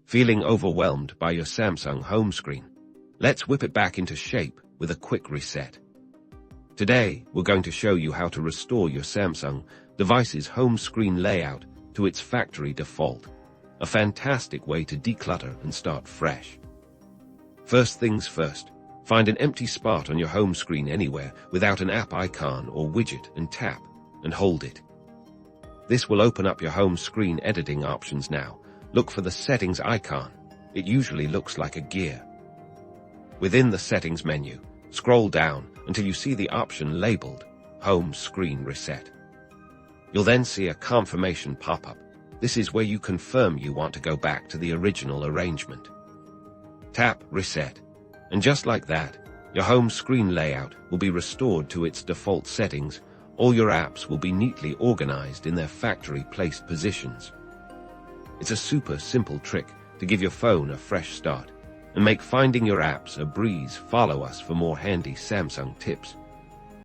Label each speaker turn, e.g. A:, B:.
A: Feeling overwhelmed by your Samsung home screen? Let's whip it back into shape with a quick reset. Today, we're going to show you how to restore your Samsung device's home screen layout to its factory default. A fantastic way to declutter and start fresh. First things first, find an empty spot on your home screen anywhere without an app icon or widget and tap and hold it. This will open up your home screen editing options now. Look for the settings icon. It usually looks like a gear. Within the settings menu, scroll down until you see the option labeled Home Screen Reset. You'll then see a confirmation pop-up. This is where you confirm you want to go back to the original arrangement. Tap Reset, and just like that, your home screen layout will be restored to its default settings. All your apps will be neatly organized in their factory-placed positions. It's a super simple trick to give your phone a fresh start and make finding your apps a breeze. Follow us for more handy Samsung tips